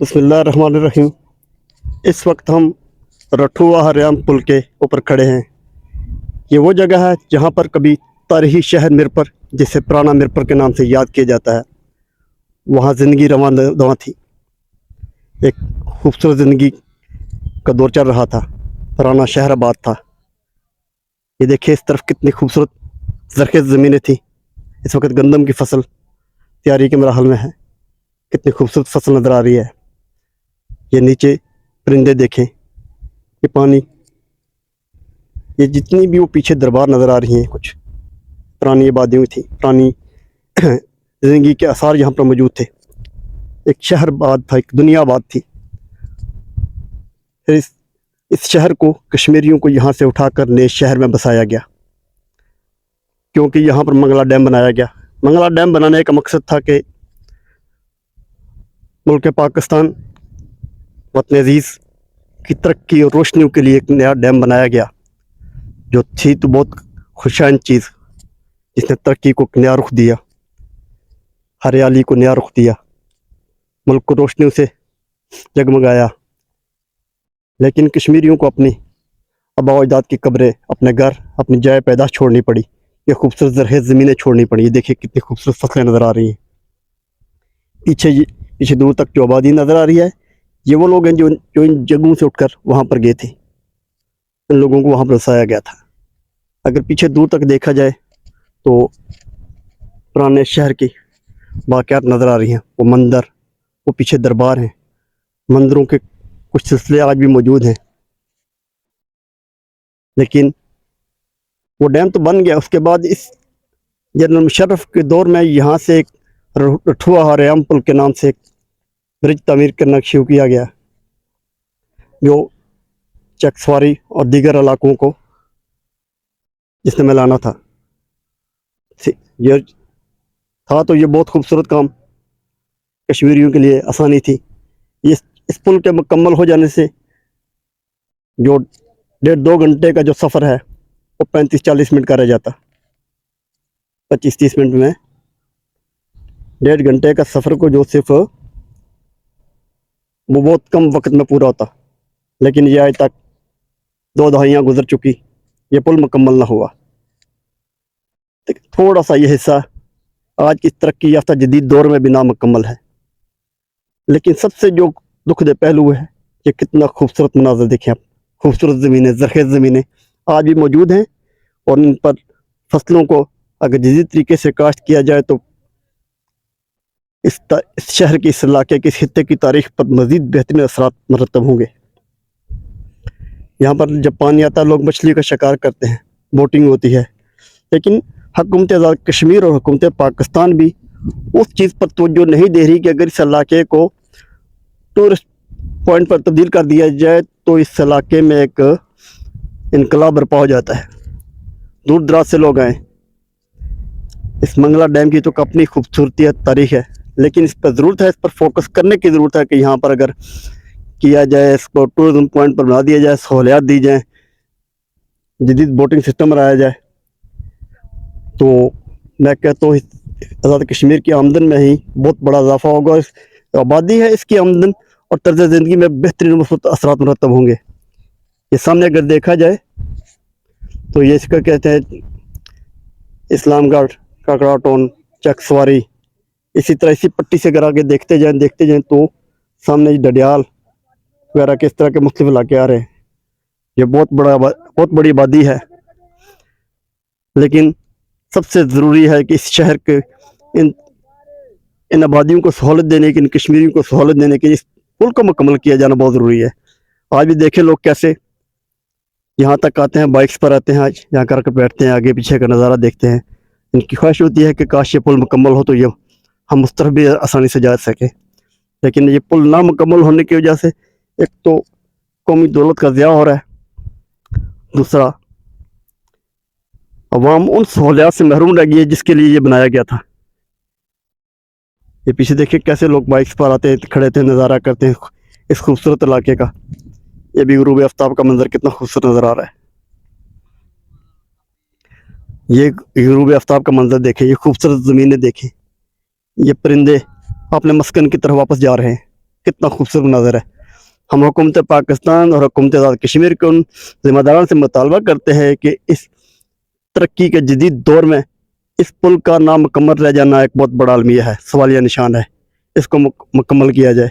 बिस्मिल्लाहिर्रहमानिर्रहीम। इस वक्त हम रठुआ हरियाम पुल के ऊपर खड़े हैं। ये वो जगह है जहाँ पर कभी तारीखी शहर मिरपर, जिसे पुराना मिरपर के नाम से याद किया जाता है, वहाँ ज़िंदगी रवां दवा थी। एक खूबसूरत ज़िंदगी का दौर चल रहा था। पुराना शहर आबाद था। ये देखिए इस तरफ कितनी खूबसूरत ज़रख़ेज़ ज़मीनें थी। इस वक्त गंदम की फसल तैयारी के मराहल में है। कितनी खूबसूरत फसल नज़र आ रही है। ये नीचे परिंदे देखें, ये पानी, ये जितनी भी वो पीछे दरबार नज़र आ रही हैं, कुछ पुरानी आबादियाँ थी, पुरानी ज़िंदगी के आसार यहाँ पर मौजूद थे। एक शहर आबाद था, एक दुनिया आबाद थी। फिर इस शहर को कश्मीरियों को यहाँ से उठाकर नए शहर में बसाया गया, क्योंकि यहाँ पर मंगला डैम बनाया गया। मंगला डैम बनाने का मकसद था कि मुल्क पाकिस्तान वतन अज़ीज़ की तरक्की और रोशनी के लिए एक नया डैम बनाया गया, जो थी तो बहुत खुशाइन चीज़, जिसने तरक्की को नया रुख दिया, हरियाली को नया रुख दिया, मुल्क को रोशनी से जगमगाया। लेकिन कश्मीरियों को अपनी आबा अजदाद की कब्रें, अपने घर, अपनी जाए पैदाश छोड़नी पड़ी। ये खूबसूरत ज़रख़ेज़ ज़मीनें छोड़नी पड़ी। ये देखिए कितनी खूबसूरत फसलें नज़र आ रही हैं। पीछे दूर तक जो आबादी नज़र आ रही है, ये वो लोग हैं जो इन जगहों से उठकर वहाँ पर गए थे। इन लोगों को वहाँ पर बसाया गया था। अगर पीछे दूर तक देखा जाए तो पुराने शहर की वाक़यात नज़र आ रही हैं। वो मंदिर, वो पीछे दरबार हैं, मंदिरों के कुछ सिलसिले आज भी मौजूद हैं। लेकिन वो डैम तो बन गया। उसके बाद इस जनरल मुशर्रफ के दौर में यहाँ से एक रठुआ हरियाम पुल के नाम से एक ब्रिज तामीर करना शुरू किया गया, जो चकसवारी और दीगर इलाकों को जिसने मिलाना था। ये था तो ये बहुत खूबसूरत काम कश्मीरियों के लिए आसानी थी। इस पुल के मुकम्मल हो जाने से जो 1.5-2 घंटे का जो सफ़र है वो 35-40 मिनट का रह जाता। 25-30 मिनट में 1.5 घंटे का सफ़र को जो सिर्फ वो बहुत कम वक्त में पूरा होता। लेकिन ये आज तक 2 दहाइयाँ गुजर चुकी, ये पुल मुकम्मल ना हुआ। थोड़ा सा ये हिस्सा आज की तरक्की याफ्ता जदीद दौर में भी नामुकम्मल है। लेकिन सबसे जो दुखद पहलू है, ये कितना खूबसूरत मनाज़र देखें आप। खूबसूरत ज़मीनें, ज़रख़ेज़ ज़मीनें आज भी मौजूद हैं, और इन पर फसलों को अगर जदीद तरीके से काश्त किया जाए तो इस शहर की, इस इलाके की, इस खित्ते की तारीख पर मज़ीद बेहतरीन असरात मरतब होंगे। यहाँ पर जब पानी आता है, लोग मछली का शिकार करते हैं, बोटिंग होती है। लेकिन हुकूमत आज़ाद कश्मीर और हुकूमत पाकिस्तान भी उस चीज़ पर तवज्जो नहीं दे रही कि अगर इस इलाके को टूरिस्ट पॉइंट पर तब्दील कर दिया जाए तो इस इलाके में एक इनकलाब बर्पा हो जाता है। दूर दराज से लोग आएँ। इस मंगला डैम की तो अपनी खूबसूरती तारीख है, लेकिन इस पर ज़रूरत है, इस पर फोकस करने की ज़रूरत है कि यहाँ पर अगर किया जाए, इसको टूरिज्म पॉइंट पर बना दिया जाए, सहूलियात दी जाए, जदीद बोटिंग सिस्टम बनाया जाए, तो मैं कहता हूँ आज़ाद कश्मीर की आमदन में ही बहुत बड़ा इजाफा होगा। आबादी है, इसकी आमदन और तर्ज ज़िंदगी में बेहतरीन मुस्बत असरात मुरतब होंगे। ये सामने अगर देखा जाए तो ये इसका कहते हैं इस्लामगढ़, काकड़ा टाउन, चकसवारी, इसी तरह इसी पट्टी से अगर आगे देखते जाएं तो सामने डडियाल वगैरह के इस तरह के मुख्तलिफ इलाके आ रहे हैं। ये बहुत बड़ी आबादी है। लेकिन सबसे ज़रूरी है कि इस शहर के इन आबादियों को सहूलत देने की, इन कश्मीरियों को सहूलत देने के इस पुल को मुकम्मल किया जाना बहुत ज़रूरी है। आज भी देखें लोग कैसे यहाँ तक आते हैं, बाइक्स पर आते हैं, आज यहाँ कर बैठते हैं, आगे पीछे का नज़ारा देखते हैं। इनकी ख्वाहिश होती है कि काश ये पुल मुकम्मल हो तो ये हम उस तरफ भी आसानी से जा सकें। लेकिन ये पुल ना मुकम्मल होने की वजह से एक तो कौमी दौलत का ज़िया हो रहा है, दूसरा अवाम उन सहूलियात से महरूम रह गई है जिसके लिए ये बनाया गया था। ये पीछे देखिए कैसे लोग बाइक्स पर आते हैं, खड़े थे, नज़ारा करते हैं इस खूबसूरत इलाके का। ये भी गुरूब आफ्ताब का मंजर कितना खूबसूरत नज़र आ रहा है। ये गुरूब आफ्ताब का मंजर देखें, ये खूबसूरत ज़मीनें देखें, ये परिंदे अपने मस्कन की तरफ वापस जा रहे हैं। कितना खूबसूरत मंजर है। हम हुकूमत पाकिस्तान और हुकूमत आज़ाद कश्मीर के उन ज़िम्मेदारों से मुतालबा करते हैं कि इस तरक्की के जदीद दौर में इस पुल का नामुकम्मल रह जाना एक बहुत बड़ा अलमिया है, सवालिया निशान है। इसको मुकम्मल किया जाए,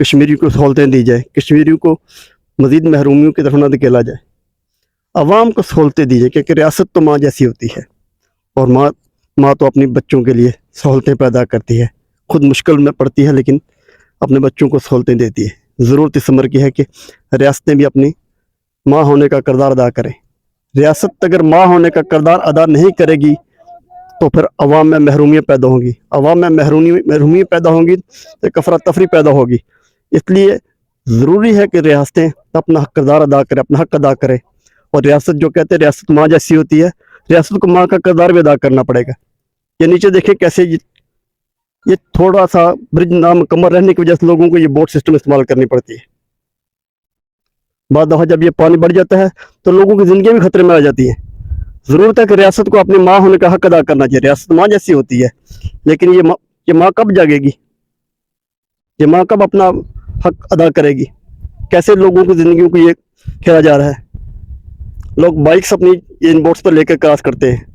कश्मीरियों को सहूलतें दी जाए, कश्मीरियों को मज़ीद महरूमियों की तरफ न धकेला जाए, आवाम को सहूलतें दी जाए, क्योंकि रियासत तो माँ जैसी होती है और माँ तो अपने बच्चों के लिए सहूलतें पैदा करती है, खुद मुश्किल में पड़ती है लेकिन अपने बच्चों को सहूलतें देती है। ज़रूरत इस उम्र की है कि रियासतें भी अपनी माँ होने का किरदार अदा करें। रियासत अगर माँ होने का किरदार अदा नहीं करेगी तो फिर अवाम में महरूमियाँ पैदा होंगी, अवाम में महरूमियाँ पैदा होंगी तो एक अफरा तफरी पैदा होगी। इसलिए ज़रूरी है कि रियासतें अपना किरदार अदा करें, अपना हक अदा करें। और रियासत जो कहते हैं रियासत माँ जैसी होती है, रियासत को माँ का किरदार भी अदा करना पड़ेगा। ये नीचे देखें कैसे ये थोड़ा सा ब्रिज नामुकम्मल रहने की वजह से लोगों को ये बोट सिस्टम इस्तेमाल करनी पड़ती है। बाद दफ़ा जब ये पानी बढ़ जाता है तो लोगों की ज़िंदगी भी खतरे में आ जाती है। ज़रूरत है कि रियासत को अपनी माँ होने का हक अदा करना चाहिए। रियासत माँ जैसी होती है, लेकिन ये माँ कब जागेगी, ये माँ कब अपना हक अदा करेगी? कैसे लोगों की ज़िंदगियों को ये खेला जा रहा है। लोग बाइक्स अपनी इन बोट्स पर लेकर क्रॉस करते हैं।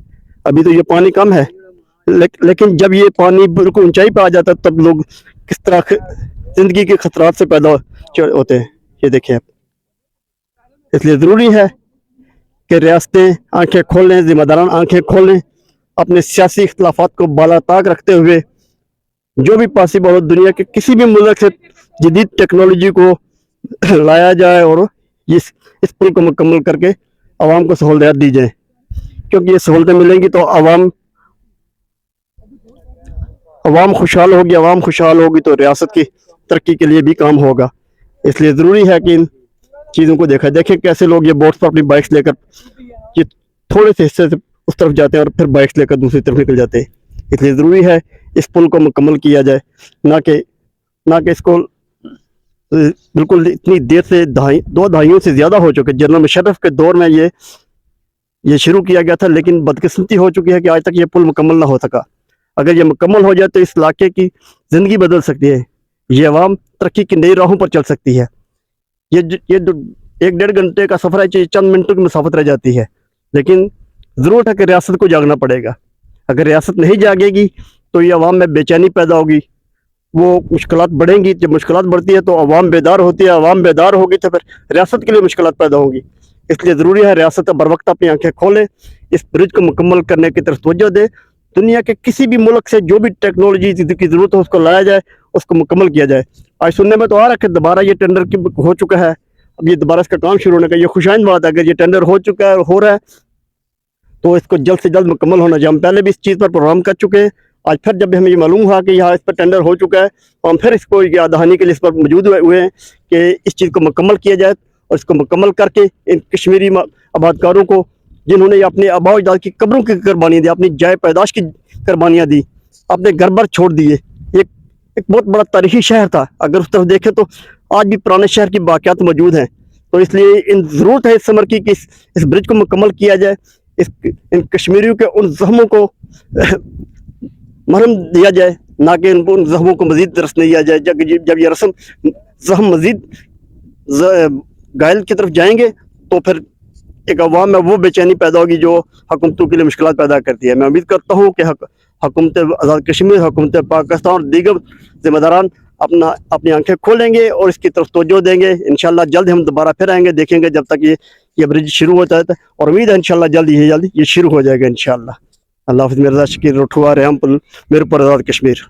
अभी तो ये पानी कम है, लेकिन जब ये पानी बिल्कुल ऊंचाई पर आ जाता है तब लोग किस तरह ज़िंदगी के खतरात से पैदा होते हैं, ये देखें आप। इसलिए ज़रूरी है कि रियासतें आंखें खोलें, ज़िम्मेदारान आंखें खोलें, अपने सियासी इख्तलाफात को बालाताक रखते हुए जो भी पॉसिबल हो दुनिया के किसी भी मुल्क से जदीद टेक्नोलॉजी को लाया जाए और इस पुल को मुकम्मल करके आवाम को सहूलियत दी जाए, क्योंकि ये सहूलतें मिलेंगी तो आवाम खुशहाल होगी, आवाम खुशहाल होगी तो रियासत की तरक्की के लिए भी काम होगा। इसलिए ज़रूरी है कि इन चीज़ों को देखा। देखें कैसे लोग ये बोट्स पर अपनी बाइक्स लेकर ये थोड़े से हिस्से से उस तरफ जाते हैं और फिर बाइक्स लेकर दूसरी तरफ निकल जाते हैं। इसलिए ज़रूरी है इस पुल को मुकम्मल किया जाए, ना कि इसको बिल्कुल इतनी देर से 2 दहाइयों से ज़्यादा हो चुके। जनरल मुशर्रफ के दौर में ये शुरू किया गया था, लेकिन बदकिस्मती हो चुकी है कि आज तक ये पुल मुकम्मल ना हो सका। अगर ये मुकम्मल हो जाए तो इस इलाके की ज़िंदगी बदल सकती है, ये अवाम तरक्की की नई राहों पर चल सकती है। ये 1-1.5 घंटे का सफ़र है, चंद मिनटों की मुसाफत रह जाती है। लेकिन ज़रूरत है कि रियासत को जागना पड़ेगा। अगर रियासत नहीं जागेगी तो ये अवाम में बेचैनी पैदा होगी, वो मुश्किलात बढ़ेंगी। जब मुश्किलात बढ़ती है तो अवाम बेदार होती है, अवाम बेदार होगी तो फिर रियासत के लिए मुश्किलात पैदा होंगी। इसलिए ज़रूरी है रियासत बर वक्त अपनी आंखें खोले, इस ब्रिज को मुकम्मल करने की तरफ तवज्जो दे। दुनिया के किसी भी मुल्क से जो भी टेक्नोलॉजी की ज़रूरत हो उसको लाया जाए, उसको मुकम्मल किया जाए। आज सुनने में तो आ रहा है कि दोबारा ये टेंडर की हो चुका है, अब ये दोबारा इसका काम शुरू होने का, ये खुशाइन बात है। अगर ये टेंडर हो चुका है और हो रहा है तो इसको जल्द से जल्द मुकम्मल होना चाहिए। हम पहले भी इस चीज़ पर प्रोग्राम कर चुके हैं। आज फिर जब हमें ये मालूम हुआ कि यहाँ इस पर टेंडर हो चुका है तो हम फिर इसको याद दहानी के लिए इस पर मौजूद हुए हैं कि इस चीज़ को मुकम्मल किया जाए और इसको मुकम्मल करके इन कश्मीरी आबादकारों को, जिन्होंने अपने आबा अजदाद की कब्रों की कुर्बानियाँ दी, अपनी जाय पैदाश की कुर्बानियाँ दी, अपने घर बार छोड़ दिए। एक बहुत बड़ा तारीखी शहर था, अगर उस तरफ देखें तो आज भी पुराने शहर की बाक़ियात मौजूद हैं। तो इसलिए ज़रूरत है इस समर की कि इस ब्रिज को मुकम्मल किया जाए, इन कश्मीरियों के उन जख्मों को मरहम दिया जाए, ना कि उन जख्मों को मज़ीद दर्स नहीं दिया जाए। जब ये रस्म जख्म मज़ीद घायल की तरफ जाएंगे तो फिर एक अवाम में वो बेचैनी पैदा होगी जो हुकूमतों के लिए मुश्किलात पैदा करती है। मैं उम्मीद करता हूँ कि हुकूमत आज़ाद कश्मीर, हुकूमत पाकिस्तान और दीगर ज़िम्मेदारान अपनी आंखें खोलेंगे और इसकी तरफ तवज्जो देंगे। इंशाल्लाह जल्द हम दोबारा फिर आएंगे, देखेंगे जब तक ये ब्रिज शुरू होता है, और उम्मीद है इंशाल्लाह जल्द ये शुरू हो जाएगा इंशाल्लाह। अल्लाह हाफ़िज़। मिर्ज़ा शकील रठुआ, रेहमपुर, मीरपुर, आज़ाद कश्मीर।